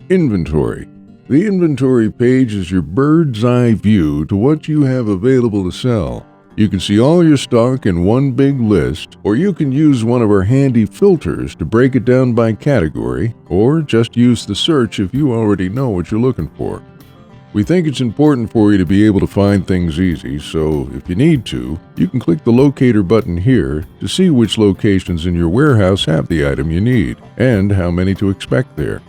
Inventory. The inventory page is your bird's eye view to what you have available to sell. You can see all your stock in one big list, or you can use one of our handy filters to break it down by category, or just use the search if you already know what you're looking for. We think it's important for you to be able to find things easy, so if you need to, you can click the locator button here to see which locations in your warehouse have the item you need, and how many to expect there.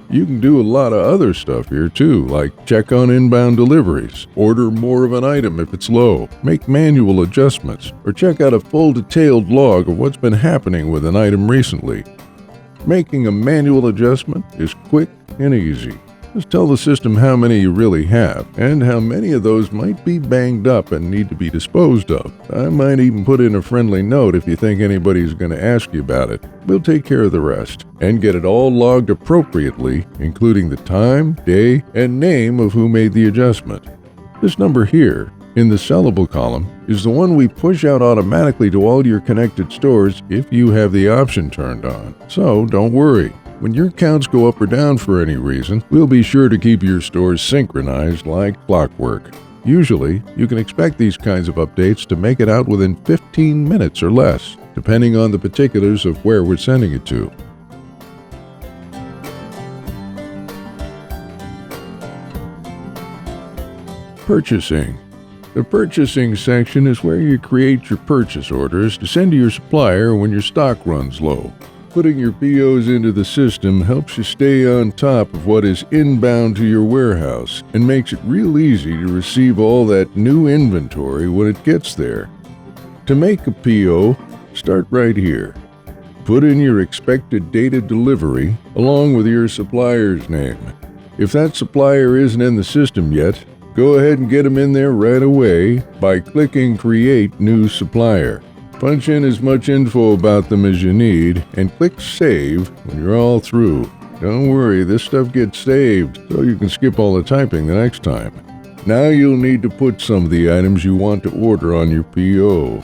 You can do a lot of other stuff here too, like check on inbound deliveries, order more of an item if it's low, make manual adjustments, or check out a full detailed log of what's been happening with an item recently. Making a manual adjustment is quick and easy. Just tell the system how many you really have, and how many of those might be banged up and need to be disposed of. I might even put in a friendly note if you think anybody's going to ask you about it. We'll take care of the rest, and get it all logged appropriately, including the time, day, and name of who made the adjustment. This number here, in the sellable column, is the one we push out automatically to all your connected stores if you have the option turned on. So don't worry. When your counts go up or down for any reason, we'll be sure to keep your stores synchronized like clockwork. Usually, you can expect these kinds of updates to make it out within 15 minutes or less, depending on the particulars of where we're sending it to. Purchasing. The purchasing section is where you create your purchase orders to send to your supplier when your stock runs low. Putting your POs into the system helps you stay on top of what is inbound to your warehouse and makes it real easy to receive all that new inventory when it gets there. To make a PO, start right here. Put in your expected date of delivery along with your supplier's name. If that supplier isn't in the system yet, go ahead and get them in there right away by clicking Create New Supplier. Punch in as much info about them as you need, and click Save when you're all through. Don't worry, this stuff gets saved, so you can skip all the typing the next time. Now you'll need to put some of the items you want to order on your PO.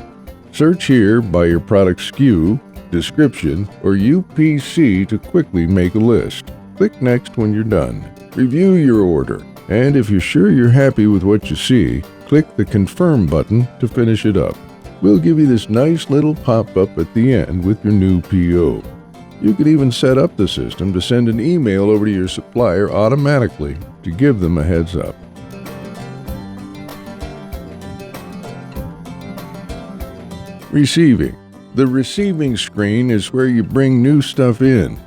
Search here by your product SKU, description, or UPC to quickly make a list. Click Next when you're done. Review your order, and if you're sure you're happy with what you see, click the Confirm button to finish it up. We'll give you this nice little pop-up at the end with your new PO. You could even set up the system to send an email over to your supplier automatically to give them a heads up. Receiving. The receiving screen is where you bring new stuff in.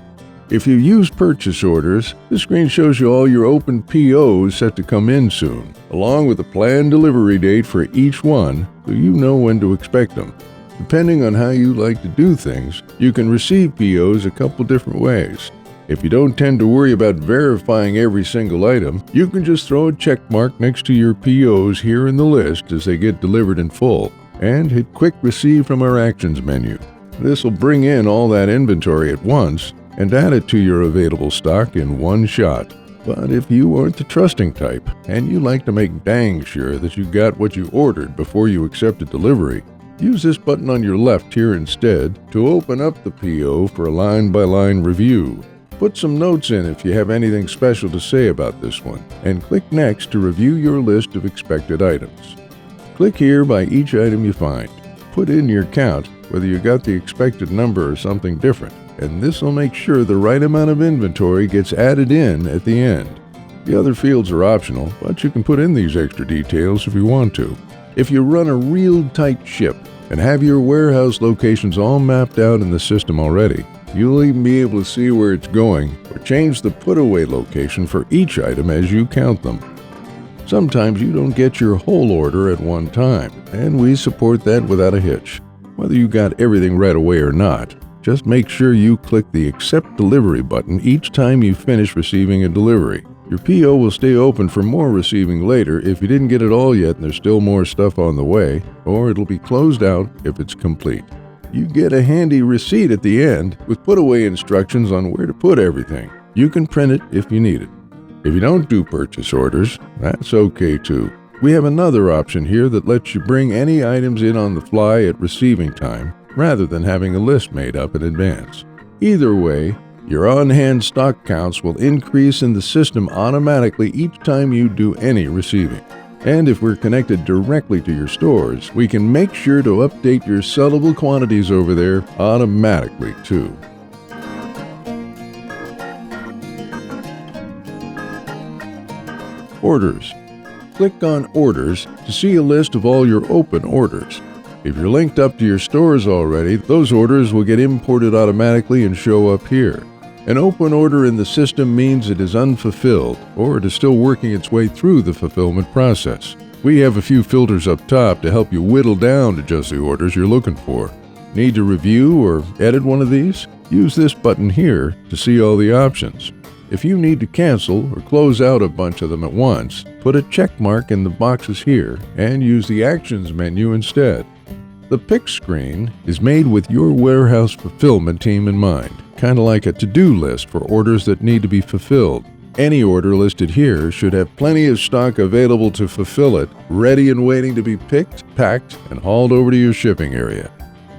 If you use purchase orders, the screen shows you all your open POs set to come in soon, along with a planned delivery date for each one, so you know when to expect them. Depending on how you like to do things, you can receive POs a couple different ways. If you don't tend to worry about verifying every single item, you can just throw a check mark next to your POs here in the list as they get delivered in full, and hit Quick Receive from our Actions menu. This will bring in all that inventory at once and add it to your available stock in one shot. But if you aren't the trusting type, and you like to make dang sure that you got what you ordered before you accepted delivery, use this button on your left here instead to open up the PO for a line-by-line review. Put some notes in if you have anything special to say about this one, and click Next to review your list of expected items. Click here by each item you find. Put in your count, whether you got the expected number or something different, and this will make sure the right amount of inventory gets added in at the end. The other fields are optional, but you can put in these extra details if you want to. If you run a real tight ship and have your warehouse locations all mapped out in the system already, you'll even be able to see where it's going or change the put-away location for each item as you count them. Sometimes you don't get your whole order at one time, and we support that without a hitch. Whether you got everything right away or not, just make sure you click the Accept Delivery button each time you finish receiving a delivery. Your PO will stay open for more receiving later if you didn't get it all yet and there's still more stuff on the way, or it'll be closed out if it's complete. You get a handy receipt at the end with put-away instructions on where to put everything. You can print it if you need it. If you don't do purchase orders, that's okay too. We have another option here that lets you bring any items in on the fly at receiving time, rather than having a list made up in advance. Either way, Your on-hand stock counts will increase in the system automatically each time you do any receiving. And if we're connected directly to your stores, we can make sure to update your sellable quantities over there automatically too. Orders. Click on Orders to see a list of all your open orders. If you're linked up to your stores already, those orders will get imported automatically and show up here. An open order in the system means it is unfulfilled, or it is still working its way through the fulfillment process. We have a few filters up top to help you whittle down to just the orders you're looking for. Need to review or edit one of these? Use this button here to see all the options. If you need to cancel or close out a bunch of them at once, put a check mark in the boxes here and use the Actions menu instead. The pick screen is made with your warehouse fulfillment team in mind, kind of like a to-do list for orders that need to be fulfilled. Any order listed here should have plenty of stock available to fulfill it, ready and waiting to be picked, packed, and hauled over to your shipping area.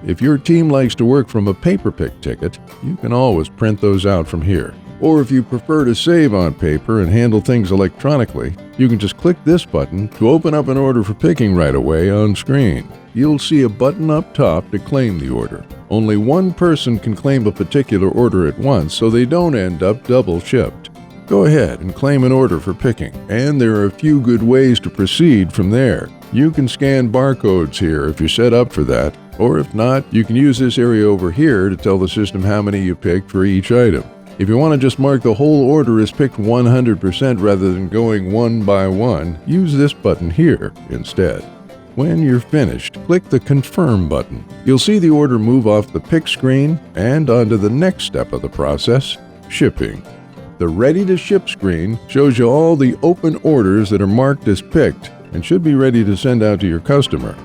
If your team likes to work from a paper pick ticket, you can always print those out from here. Or if you prefer to save on paper and handle things electronically, you can just click this button to open up an order for picking right away on screen. You'll see a button up top to claim the order. Only one person can claim a particular order at once, so they don't end up double shipped. Go ahead and claim an order for picking, and there are a few good ways to proceed from there. You can scan barcodes here if you're set up for that, or if not, you can use this area over here to tell the system how many you picked for each item. If you want to just mark the whole order as picked 100% rather than going one by one, use this button here instead. When you're finished, click the Confirm button. You'll see the order move off the pick screen and onto the next step of the process, shipping. The Ready to Ship screen shows you all the open orders that are marked as picked and should be ready to send out to your customer.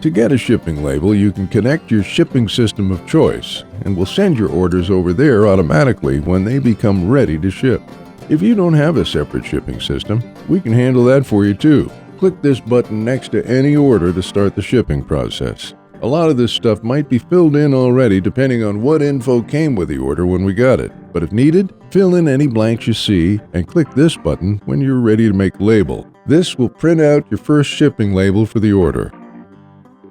To get a shipping label, you can connect your shipping system of choice, and we'll send your orders over there automatically when they become ready to ship. If you don't have a separate shipping system, we can handle that for you too. Click this button next to any order to start the shipping process. A lot of this stuff might be filled in already depending on what info came with the order when we got it. But if needed, fill in any blanks you see and click this button when you're ready to make label. This will print out your first shipping label for the order.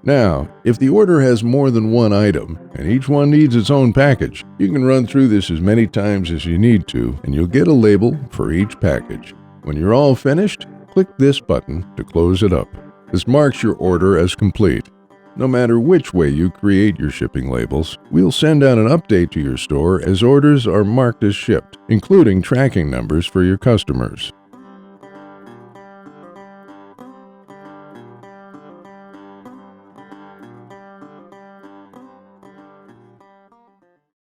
Now, if the order has more than one item, and each one needs its own package, you can run through this as many times as you need to, and you'll get a label for each package. When you're all finished, click this button to close it up. This marks your order as complete. No matter which way you create your shipping labels, we'll send out an update to your store as orders are marked as shipped, including tracking numbers for your customers.